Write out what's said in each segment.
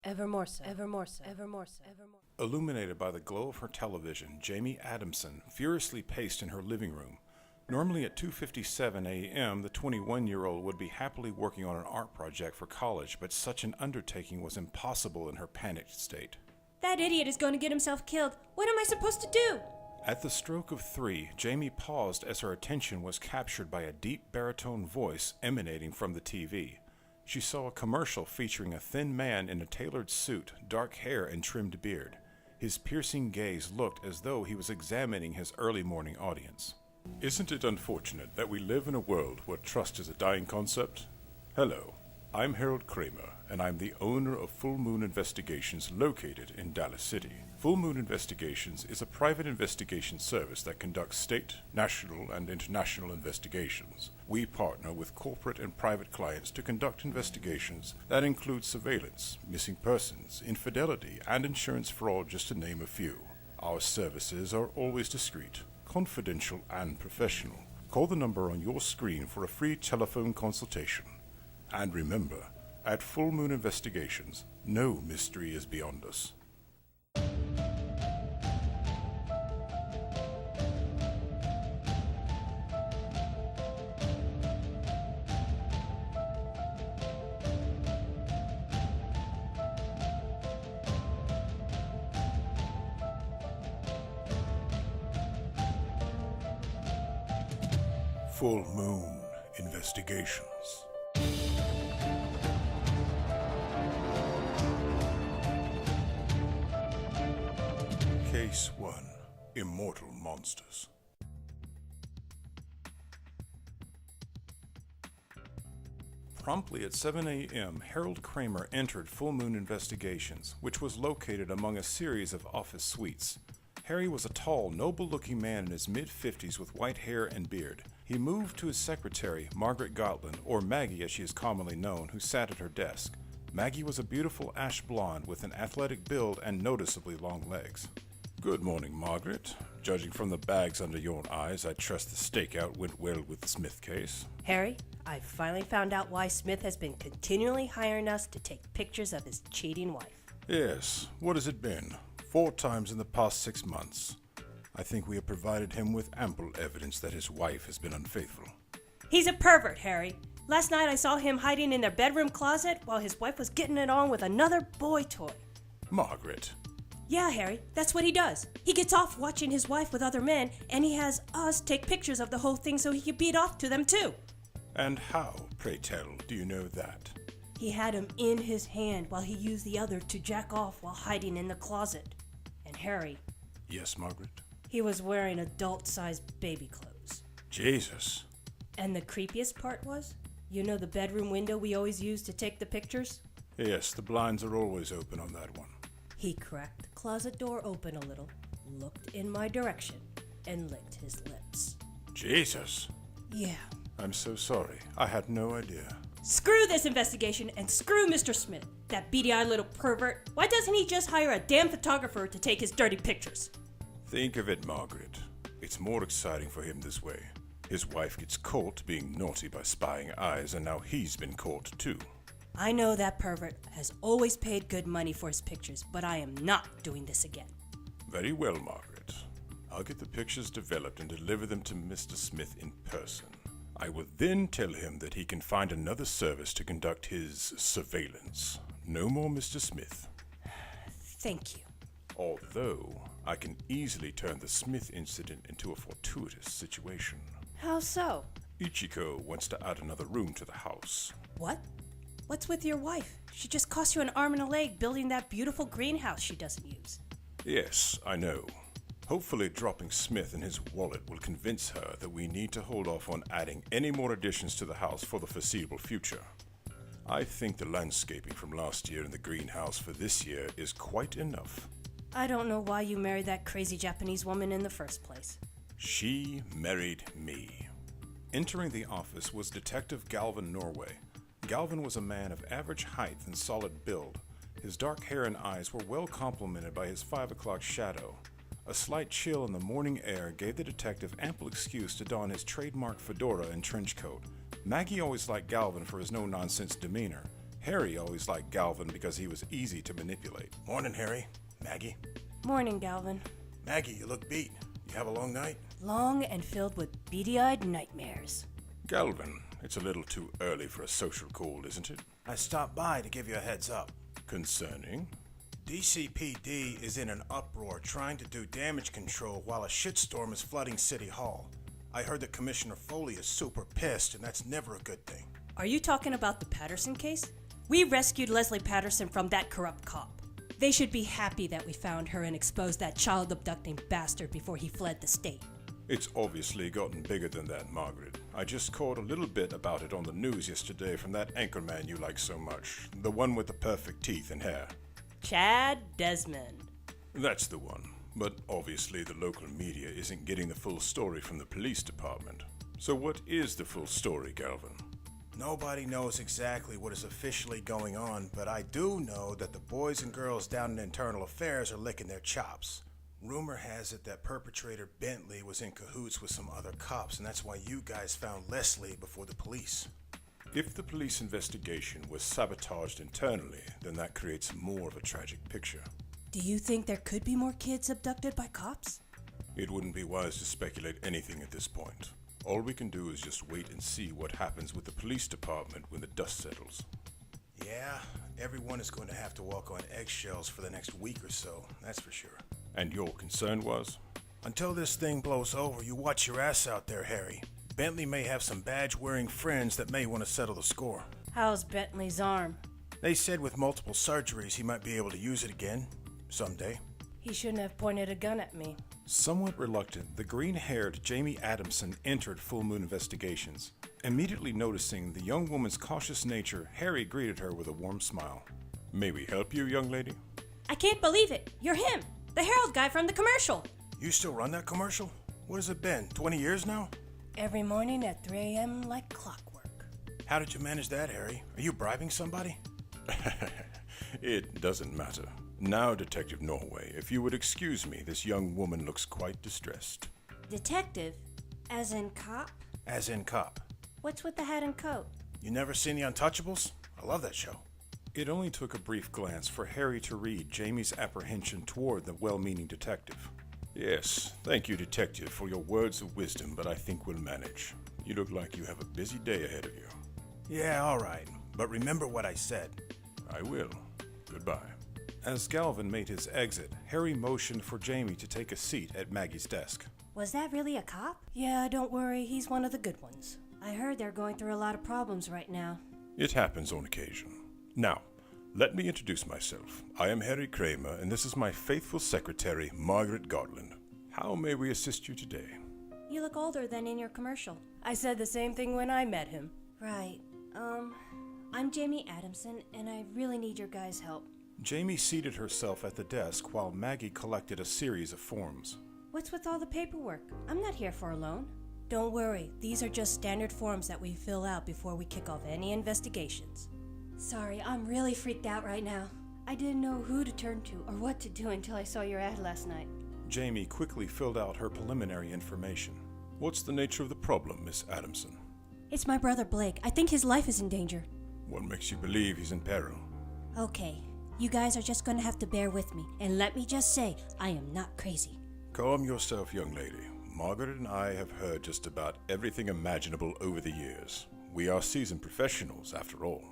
Evermoreso. Evermoreso. Evermoreso. Evermoreso. Illuminated by the glow of her television, Jamie Adamson furiously paced in her living room. Normally at 2:57 a.m., the 21-year-old would be happily working on an art project for college, but such an undertaking was impossible in her panicked state. That idiot is going to get himself killed. What am I supposed to do? At the stroke of 3, Jamie paused as her attention was captured by a deep baritone voice emanating from the TV. She saw a commercial featuring a thin man in a tailored suit, dark hair, and trimmed beard. His piercing gaze looked as though he was examining his early morning audience. Isn't it unfortunate that we live in a world where trust is a dying concept? Hello, I'm Harold Kramer, and I'm the owner of Full Moon Investigations located in Dallas City. Full Moon Investigations is a private investigation service that conducts state, national, and international investigations. We partner with corporate and private clients to conduct investigations that include surveillance, missing persons, infidelity, and insurance fraud, just to name a few. Our services are always discreet, confidential, and professional. Call the number on your screen for a free telephone consultation. And remember, at Full Moon Investigations, no mystery is beyond us. Full Moon Investigations. Case 1. Immortal Monsters. Promptly at 7 a.m., Harold Kramer entered Full Moon Investigations, which was located among a series of office suites. Harry was a tall, noble-looking man in his mid-50s with white hair and beard. He moved to his secretary, Margaret Gotland, or Maggie as she is commonly known, who sat at her desk. Maggie was a beautiful ash blonde with an athletic build and noticeably long legs. Good morning, Margaret. Judging from the bags under your eyes, I trust the stakeout went well with the Smith case. Harry, I finally found out why Smith has been continually hiring us to take pictures of his cheating wife. Yes. What has it been? 4 times in the past 6 months. I think we have provided him with ample evidence that his wife has been unfaithful. He's a pervert, Harry. Last night I saw him hiding in their bedroom closet while his wife was getting it on with another boy toy. Margaret. Yeah, Harry, that's what he does. He gets off watching his wife with other men, and he has us take pictures of the whole thing so he can beat off to them too. And how, pray tell, do you know that? He had him in his hand while he used the other to jack off while hiding in the closet. And Harry... Yes, Margaret? He was wearing adult-sized baby clothes. Jesus. And the creepiest part was, you know the bedroom window we always use to take the pictures? Yes, the blinds are always open on that one. He cracked the closet door open a little, looked in my direction, and licked his lips. Jesus. Yeah. I'm so sorry. I had no idea. Screw this investigation and screw Mr. Smith, that beady-eyed little pervert. Why doesn't he just hire a damn photographer to take his dirty pictures? Think of it, Margaret. It's more exciting for him this way. His wife gets caught being naughty by spying eyes, and now he's been caught too. I know that pervert has always paid good money for his pictures, but I am not doing this again. Very well, Margaret. I'll get the pictures developed and deliver them to Mr. Smith in person. I will then tell him that he can find another service to conduct his surveillance. No more Mr. Smith. Thank you. Although, I can easily turn the Smith incident into a fortuitous situation. How so? Ichiko wants to add another room to the house. What? What's with your wife? She just cost you an arm and a leg building that beautiful greenhouse she doesn't use. Yes, I know. Hopefully dropping Smith and his wallet will convince her that we need to hold off on adding any more additions to the house for the foreseeable future. I think the landscaping from last year in the greenhouse for this year is quite enough. I don't know why you married that crazy Japanese woman in the first place. She married me. Entering the office was Detective Galvin Norway. Galvin was a man of average height and solid build. His dark hair and eyes were well complemented by his 5 o'clock shadow. A slight chill in the morning air gave the detective ample excuse to don his trademark fedora and trench coat. Maggie always liked Galvin for his no-nonsense demeanor. Harry always liked Galvin because he was easy to manipulate. Morning, Harry. Maggie. Morning, Galvin. Maggie, you look beat. You have a long night? Long and filled with beady-eyed nightmares. Galvin, it's a little too early for a social call, isn't it? I stopped by to give you a heads up. Concerning? DCPD is in an uproar trying to do damage control while a shitstorm is flooding City Hall. I heard that Commissioner Foley is super pissed, and that's never a good thing. Are you talking about the Patterson case? We rescued Leslie Patterson from that corrupt cop. They should be happy that we found her and exposed that child-abducting bastard before he fled the state. It's obviously gotten bigger than that, Margaret. I just caught a little bit about it on the news yesterday from that anchorman you like so much. The one with the perfect teeth and hair. Chad Desmond. That's the one. But obviously the local media isn't getting the full story from the police department. So what is the full story, Galvin? Nobody knows exactly what is officially going on, but I do know that the boys and girls down in Internal Affairs are licking their chops. Rumor has it that perpetrator Bentley was in cahoots with some other cops, and that's why you guys found Leslie before the police. If the police investigation was sabotaged internally, then that creates more of a tragic picture. Do you think there could be more kids abducted by cops? It wouldn't be wise to speculate anything at this point. All we can do is just wait and see what happens with the police department when the dust settles. Yeah, everyone is going to have to walk on eggshells for the next week or so, that's for sure. And your concern was? Until this thing blows over, you watch your ass out there, Harry. Bentley may have some badge-wearing friends that may want to settle the score. How's Bentley's arm? They said with multiple surgeries he might be able to use it again, someday. He shouldn't have pointed a gun at me. Somewhat reluctant, the green-haired Jamie Adamson entered Full Moon Investigations. Immediately noticing the young woman's cautious nature, Harry greeted her with a warm smile. May we help you, young lady? I can't believe it! You're him! The Herald guy from the commercial! You still run that commercial? What has it been, 20 years now? Every morning at 3 a.m. like clockwork. How did you manage that, Harry? Are you bribing somebody? It doesn't matter. Now, Detective Norway, if you would excuse me, this young woman looks quite distressed. Detective? As in cop? As in cop. What's with the hat and coat? You never seen The Untouchables? I love that show. It only took a brief glance for Harry to read Jamie's apprehension toward the well-meaning detective. Yes, thank you, Detective, for your words of wisdom, but I think we'll manage. You look like you have a busy day ahead of you. Yeah, all right. But remember what I said. I will. Goodbye. As Galvin made his exit, Harry motioned for Jamie to take a seat at Maggie's desk. Was that really a cop? Yeah, don't worry, he's one of the good ones. I heard they're going through a lot of problems right now. It happens on occasion. Now, let me introduce myself. I am Harry Kramer, and this is my faithful secretary, Margaret Gotland. How may we assist you today? You look older than in your commercial. I said the same thing when I met him. Right. I'm Jamie Adamson, and I really need your guys' help. Jamie seated herself at the desk while Maggie collected a series of forms. What's with all the paperwork? I'm not here for a loan. Don't worry, these are just standard forms that we fill out before we kick off any investigations. Sorry, I'm really freaked out right now. I didn't know who to turn to or what to do until I saw your ad last night. Jamie quickly filled out her preliminary information. What's the nature of the problem, Miss Adamson? It's my brother Blake. I think his life is in danger. What makes you believe he's in peril? Okay, you guys are just gonna have to bear with me, and let me just say, I am not crazy. Calm yourself, young lady. Margaret and I have heard just about everything imaginable over the years. We are seasoned professionals, after all.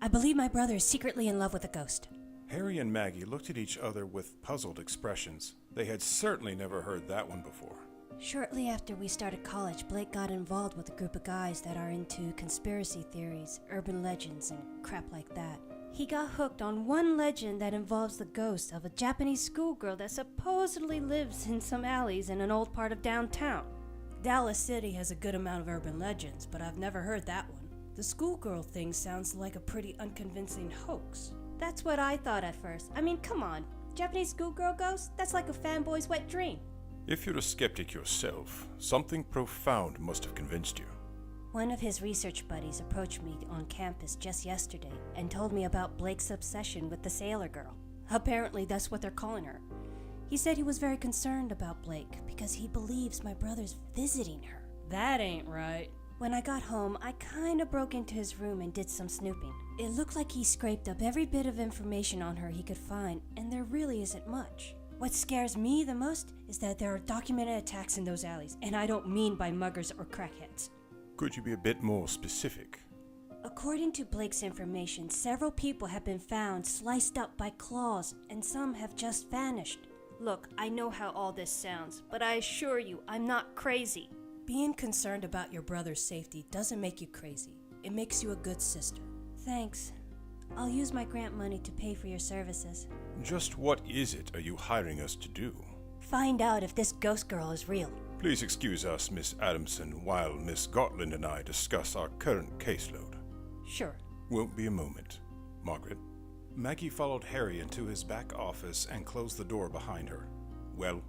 I believe my brother is secretly in love with a ghost. Harry and Maggie looked at each other with puzzled expressions. They had certainly never heard that one before. Shortly after we started college, Blake got involved with a group of guys that are into conspiracy theories, urban legends, and crap like that. He got hooked on one legend that involves the ghost of a Japanese schoolgirl that supposedly lives in some alleys in an old part of downtown. Dallas City has a good amount of urban legends, but I've never heard that one. The schoolgirl thing sounds like a pretty unconvincing hoax. That's what I thought at first. I mean, come on. Japanese schoolgirl ghost? That's like a fanboy's wet dream. If you're a skeptic yourself, something profound must have convinced you. One of his research buddies approached me on campus just yesterday and told me about Blake's obsession with the sailor girl. Apparently that's what they're calling her. He said he was very concerned about Blake because he believes my brother's visiting her. That ain't right. When I got home, I kinda broke into his room and did some snooping. It looked like he scraped up every bit of information on her he could find, and there really isn't much. What scares me the most is that there are documented attacks in those alleys, and I don't mean by muggers or crackheads. Could you be a bit more specific? According to Blake's information, several people have been found sliced up by claws, and some have just vanished. Look, I know how all this sounds, but I assure you, I'm not crazy. Being concerned about your brother's safety doesn't make you crazy. It makes you a good sister. Thanks. I'll use my grant money to pay for your services. Just what is it are you hiring us to do? Find out if this ghost girl is real. Please excuse us, Miss Adamson, while Miss Gotland and I discuss our current caseload. Sure. Won't be a moment. Margaret? Maggie followed Harry into his back office and closed the door behind her. Well?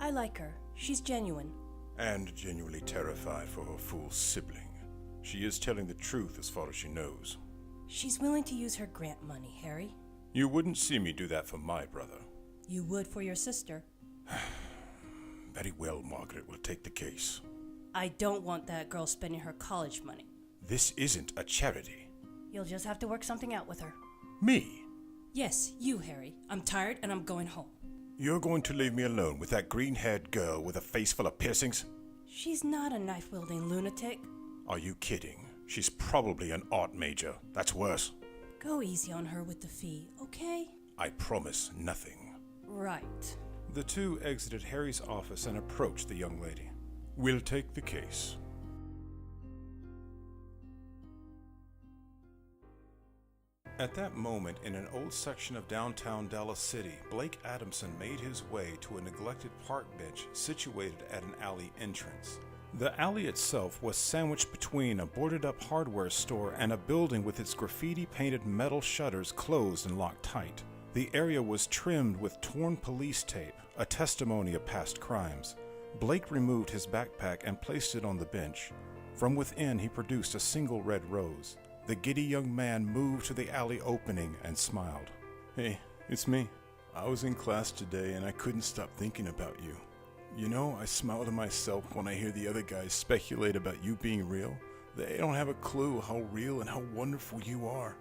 I like her. She's genuine. And genuinely terrified for her fool sibling. She is telling the truth as far as she knows. She's willing to use her grant money, Harry. You wouldn't see me do that for my brother. You would for your sister. Very well, Margaret. We'll take the case. I don't want that girl spending her college money. This isn't a charity. You'll just have to work something out with her. Me? Yes, you, Harry. I'm tired and I'm going home. You're going to leave me alone with that green-haired girl with a face full of piercings? She's not a knife-wielding lunatic. Are you kidding? She's probably an art major. That's worse. Go easy on her with the fee, okay? I promise nothing. Right. The two exited Harry's office and approached the young lady. We'll take the case. At that moment, in an old section of downtown Dallas City, Blake Adamson made his way to a neglected park bench situated at an alley entrance. The alley itself was sandwiched between a boarded-up hardware store and a building with its graffiti-painted metal shutters closed and locked tight. The area was trimmed with torn police tape, a testimony of past crimes. Blake removed his backpack and placed it on the bench. From within, he produced a single red rose. The giddy young man moved to the alley opening and smiled. Hey, it's me. I was in class today and I couldn't stop thinking about you. You know, I smile to myself when I hear the other guys speculate about you being real. They don't have a clue how real and how wonderful you are.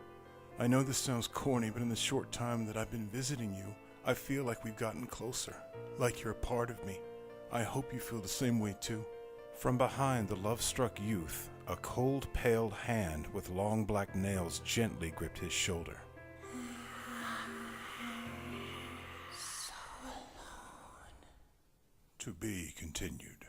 I know this sounds corny, but in the short time that I've been visiting you, I feel like we've gotten closer, like you're a part of me. I hope you feel the same way too. From behind the love-struck youth, a cold, pale hand with long black nails gently gripped his shoulder. So alone. To be continued.